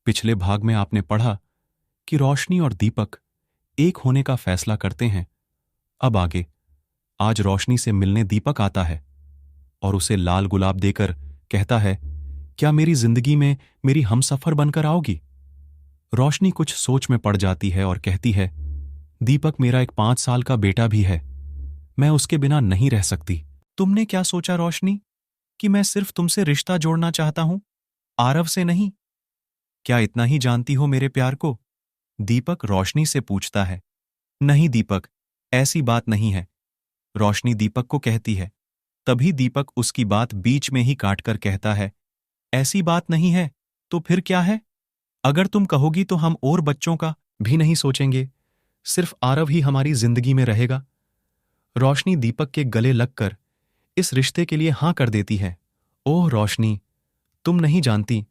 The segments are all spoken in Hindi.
पिछले भाग में आपने पढ़ा कि रोशनी और दीपक एक होने का फैसला करते हैं। अब आगे, आज रोशनी से मिलने दीपक आता है और उसे लाल गुलाब देकर कहता है, क्या मेरी जिंदगी में मेरी हमसफर बनकर आओगी? रोशनी कुछ सोच में पड़ जाती है और कहती है, दीपक मेरा एक 5 साल का बेटा भी है, मैं उसके बिना नहीं रह सकती। तुमने क्या सोचा रोशनी, कि मैं सिर्फ तुमसे रिश्ता जोड़ना चाहता हूं, आरव से नहीं? क्या इतना ही जानती हो मेरे प्यार को? दीपक रोशनी से पूछता है। नहीं दीपक, ऐसी बात नहीं है, रोशनी दीपक को कहती है। तभी दीपक उसकी बात बीच में ही काटकर कहता है, ऐसी बात नहीं है तो फिर क्या है? अगर तुम कहोगी तो हम और बच्चों का भी नहीं सोचेंगे, सिर्फ आरव ही हमारी जिंदगी में रहेगा। रोशनी दीपक के गले लगकर इस रिश्ते के लिए हां कर देती है। ओह रोशनी, तुम नहीं जानती,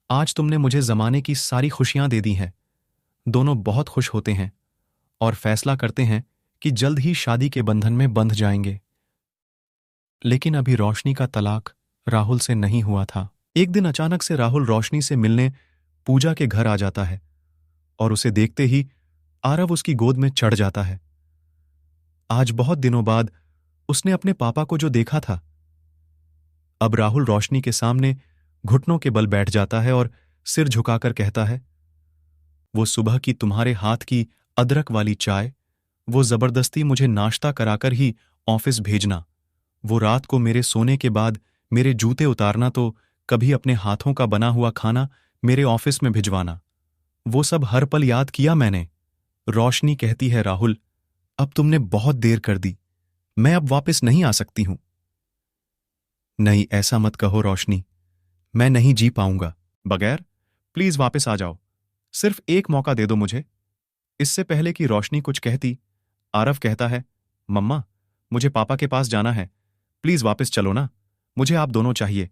आज तुमने मुझे जमाने की सारी खुशियां दे दी हैं। दोनों बहुत खुश होते हैं और फैसला करते हैं कि जल्द ही शादी के बंधन में बंध जाएंगे। लेकिन अभी रोशनी का तलाक राहुल से नहीं हुआ था। एक दिन अचानक से राहुल रोशनी से मिलने पूजा के घर आ जाता है और उसे देखते ही आरव उसकी गोद में चढ़ जाता है। आज बहुत दिनों बाद उसने अपने पापा को जो देखा था। अब राहुल रोशनी के सामने घुटनों के बल बैठ जाता है और सिर झुकाकर कहता है, वो सुबह की तुम्हारे हाथ की अदरक वाली चाय, वो जबरदस्ती मुझे नाश्ता कराकर ही ऑफिस भेजना, वो रात को मेरे सोने के बाद मेरे जूते उतारना तो कभी अपने हाथों का बना हुआ खाना मेरे ऑफिस में भिजवाना, वो सब हर पल याद किया मैंने। रोशनी कहती है, राहुल, अब तुमने बहुत देर कर दी, मैं अब वापस नहीं आ सकती हूं। नहीं, ऐसा मत कहो रोशनी, मैं नहीं जी पाऊंगा बगैर। प्लीज वापस आ जाओ, सिर्फ एक मौका दे दो मुझे। इससे पहले कि रोशनी कुछ कहती, आरव कहता है, मम्मा, मुझे पापा के पास जाना है, प्लीज वापस चलो ना, मुझे आप दोनों चाहिए।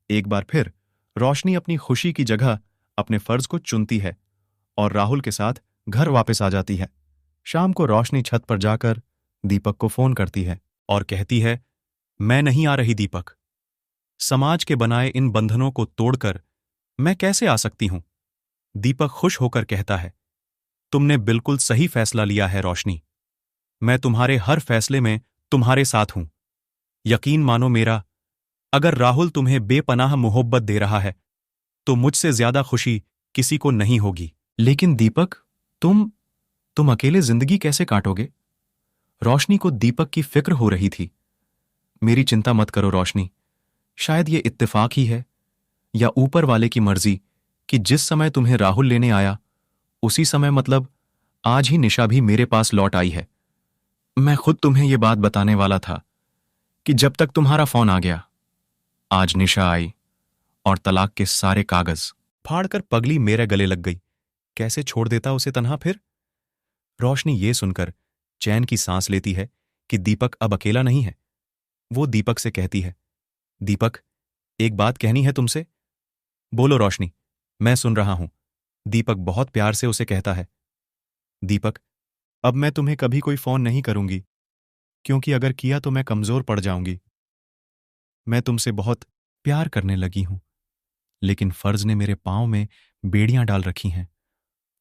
एक बार फिर रोशनी अपनी खुशी की जगह अपने फर्ज को चुनती है और राहुल के साथ घर वापस आ जाती है। शाम को रोशनी छत पर जाकर दीपक को फोन करती है और कहती है, मैं नहीं आ रही दीपक, समाज के बनाए इन बंधनों को तोड़कर मैं कैसे आ सकती हूं? दीपक खुश होकर कहता है, तुमने बिल्कुल सही फैसला लिया है रोशनी, मैं तुम्हारे हर फैसले में तुम्हारे साथ हूं। यकीन मानो मेरा, अगर राहुल तुम्हें बेपनाह मोहब्बत दे रहा है तो मुझसे ज्यादा खुशी किसी को नहीं होगी। लेकिन दीपक, तुम अकेले जिंदगी कैसे काटोगे? रोशनी को दीपक की फिक्र हो रही थी। मेरी चिंता मत करो रोशनी, शायद ये इत्तेफाक ही है या ऊपर वाले की मर्जी कि जिस समय तुम्हें राहुल लेने आया उसी समय, मतलब आज ही निशा भी मेरे पास लौट आई है। मैं खुद तुम्हें यह बात बताने वाला था कि जब तक तुम्हारा फोन आ गया, आज निशा आई और तलाक के सारे कागज फाड़कर पगली मेरे गले लग गई। कैसे छोड़ देता उसे तन्हा फिर? रोशनी ये सुनकर चैन की सांस लेती है कि दीपक अब अकेला नहीं है। वो दीपक से कहती है, दीपक, एक बात कहनी है तुमसे। बोलो रोशनी, मैं सुन रहा हूं। दीपक बहुत प्यार से उसे कहता है, दीपक, अब मैं तुम्हें कभी कोई फोन नहीं करूंगी, क्योंकि अगर किया तो मैं कमजोर पड़ जाऊंगी। मैं तुमसे बहुत प्यार करने लगी हूं, लेकिन फर्ज ने मेरे पांव में बेड़ियां डाल रखी हैं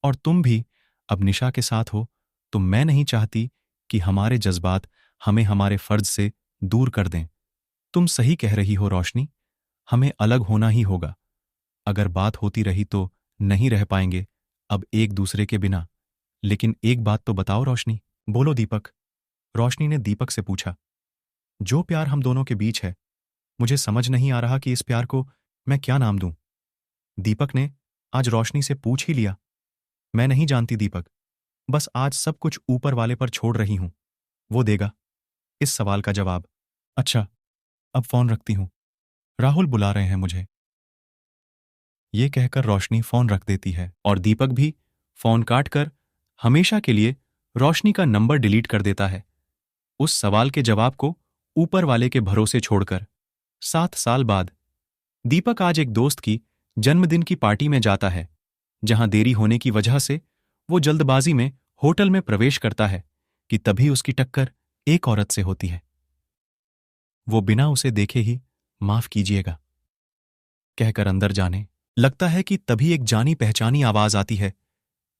और तुम भी अब निशा के साथ हो, तो मैं नहीं चाहती कि हमारे जज्बात हमें हमारे फर्ज से दूर कर दें। तुम सही कह रही हो रोशनी, हमें अलग होना ही होगा। अगर बात होती रही तो नहीं रह पाएंगे अब एक दूसरे के बिना। लेकिन एक बात तो बताओ रोशनी। बोलो दीपक, रोशनी ने दीपक से पूछा। जो प्यार हम दोनों के बीच है, मुझे समझ नहीं आ रहा कि इस प्यार को मैं क्या नाम दूं। दीपक ने आज रोशनी से पूछ ही लिया। मैं नहीं जानती दीपक, बस आज सब कुछ ऊपर वाले पर छोड़ रही हूं, वो देगा इस सवाल का जवाब। अच्छा, अब फोन रखती हूं, राहुल बुला रहे हैं मुझे। ये कहकर रोशनी फोन रख देती है और दीपक भी फोन काटकर हमेशा के लिए रोशनी का नंबर डिलीट कर देता है, उस सवाल के जवाब को ऊपर वाले के भरोसे छोड़कर। 7 साल बाद दीपक आज एक दोस्त की जन्मदिन की पार्टी में जाता है, जहां देरी होने की वजह से वो जल्दबाजी में होटल में प्रवेश करता है कि तभी उसकी टक्कर एक औरत से होती है। वो बिना उसे देखे ही माफ कीजिएगा कहकर अंदर जाने लगता है कि तभी एक जानी पहचानी आवाज आती है।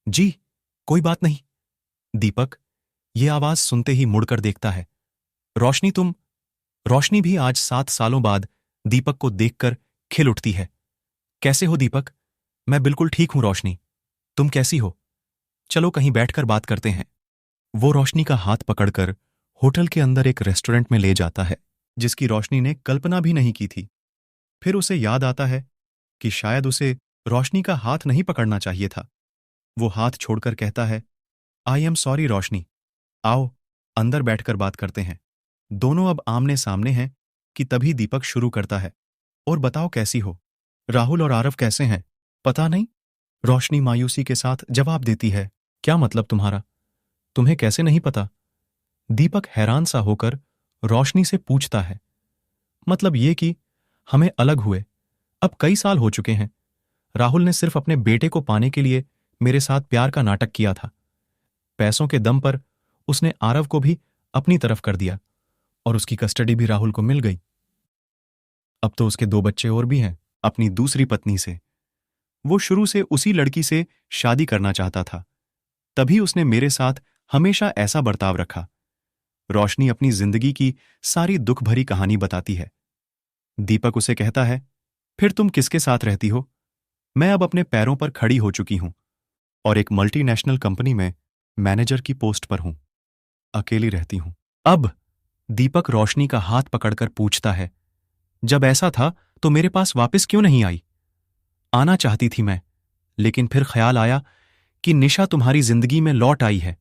जी, कोई बात नहीं। दीपक ये आवाज सुनते ही मुड़कर देखता है। रोशनी तुम। रोशनी भी आज 7 सालों बाद दीपक को देखकर खिल उठती है। कैसे हो दीपक? मैं बिल्कुल ठीक हूं रोशनी। तुम कैसी हो? चलो कहीं बैठकर बात करते हैं। वो रोशनी का हाथ पकड़कर होटल के अंदर एक रेस्टोरेंट में ले जाता है, जिसकी रोशनी ने कल्पना भी नहीं की थी। फिर उसे याद आता है कि शायद उसे रोशनी का हाथ नहीं पकड़ना चाहिए था। वो हाथ छोड़कर कहता है, आई एम सॉरी रोशनी। आओ, अंदर बैठकर बात करते हैं। दोनों अब आमने सामने हैं कि तभी दीपक शुरू करता है, और बताओ कैसी हो? राहुल और आरव कैसे हैं? पता नहीं, रोशनी मायूसी के साथ जवाब देती है। क्या मतलब तुम्हारा? तुम्हें कैसे नहीं पता? दीपक हैरान सा होकर रोशनी से पूछता है। मतलब ये कि हमें अलग हुए अब कई साल हो चुके हैं। राहुल ने सिर्फ अपने बेटे को पाने के लिए मेरे साथ प्यार का नाटक किया था। पैसों के दम पर उसने आरव को भी अपनी तरफ कर दिया, और उसकी कस्टडी भी राहुल को मिल गई। अब तो उसके 2 बच्चे और भी हैं, अपनी दूसरी पत्नी से। वो शुरू से उसी लड़की से शादी करना चाहता था, तभी उसने मेरे साथ हमेशा ऐसा बर्ताव रखा। रोशनी अपनी जिंदगी की सारी दुख भरी कहानी बताती है। दीपक उसे कहता है, फिर तुम किसके साथ रहती हो? मैं अब अपने पैरों पर खड़ी हो चुकी हूं और एक मल्टीनेशनल कंपनी में मैनेजर की पोस्ट पर हूं। अकेली रहती हूं। अब दीपक रोशनी का हाथ पकड़कर पूछता है, जब ऐसा था तो मेरे पास वापस क्यों नहीं आई? आना चाहती थी मैं, लेकिन फिर ख्याल आया कि निशा तुम्हारी जिंदगी में लौट आई है।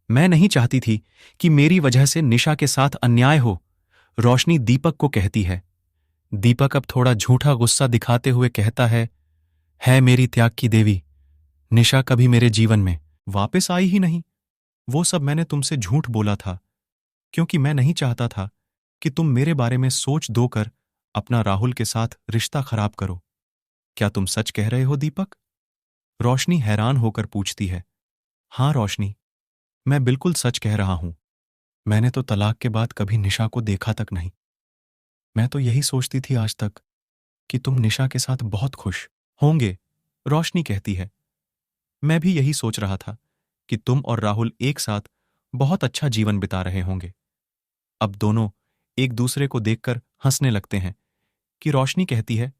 मैं नहीं चाहती थी कि मेरी वजह से निशा के साथ अन्याय हो, रोशनी दीपक को कहती है। दीपक अब थोड़ा झूठा गुस्सा दिखाते हुए कहता है मेरी त्याग की देवी, निशा कभी मेरे जीवन में वापस आई ही नहीं। वो सब मैंने तुमसे झूठ बोला था, क्योंकि मैं नहीं चाहता था कि तुम मेरे बारे में सोच दोकर अपना राहुल के साथ रिश्ता खराब करो। क्या तुम सच कह रहे हो दीपक? रोशनी हैरान होकर पूछती है। हां रोशनी, मैं बिल्कुल सच कह रहा हूं। मैंने तो तलाक के बाद कभी निशा को देखा तक नहीं। मैं तो यही सोचती थी आज तक कि तुम निशा के साथ बहुत खुश होंगे, रोशनी कहती है। मैं भी यही सोच रहा था कि तुम और राहुल एक साथ बहुत अच्छा जीवन बिता रहे होंगे। अब दोनों एक दूसरे को देखकर हंसने लगते हैं कि रोशनी कहती है,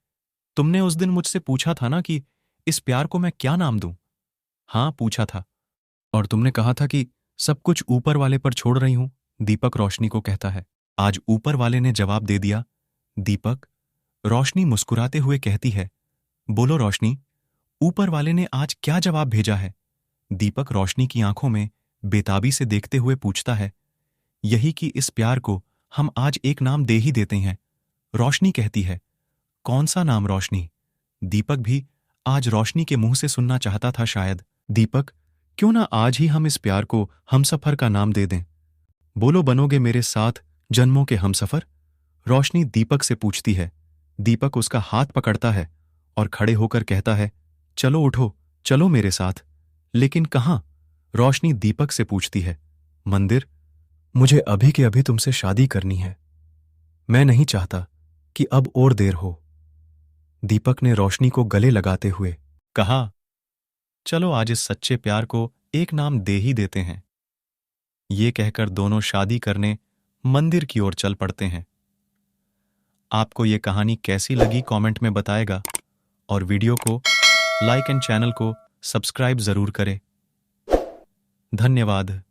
तुमने उस दिन मुझसे पूछा था ना कि इस प्यार को मैं क्या नाम दूं? हां, पूछा था। और तुमने कहा था कि सब कुछ ऊपर वाले पर छोड़ रही हूं, दीपक रोशनी को कहता है। आज ऊपर वाले ने जवाब दे दिया, दीपक। रोशनी मुस्कुराते हुए कहती है, बोलो रोशनी, ऊपर वाले ने आज क्या जवाब भेजा है? दीपक रोशनी की आंखों में बेताबी से देखते हुए पूछता है, यही कि इस प्यार को हम आज एक नाम दे ही देते हैं, रोशनी कहती है। कौन सा नाम रोशनी? दीपक भी आज रोशनी के मुंह से सुनना चाहता था शायद। दीपक, क्यों ना आज ही हम इस प्यार को हमसफर का नाम दे दें? बोलो, बनोगे मेरे साथ जन्मों के हमसफर? रोशनी दीपक से पूछती है। दीपक उसका हाथ पकड़ता है और खड़े होकर कहता है, चलो उठो, चलो मेरे साथ। लेकिन कहाँ? रोशनी दीपक से पूछती है। मंदिर। मुझे अभी के अभी तुमसे शादी करनी है। मैं नहीं चाहता कि अब और देर हो, दीपक ने रोशनी को गले लगाते हुए कहा। चलो आज इस सच्चे प्यार को एक नाम दे ही देते हैं। ये कहकर दोनों शादी करने मंदिर की ओर चल पड़ते हैं। आपको ये कहानी कैसी लगी कमेंट में बताएगा, और वीडियो को लाइक एंड चैनल को सब्सक्राइब जरूर करें। धन्यवाद।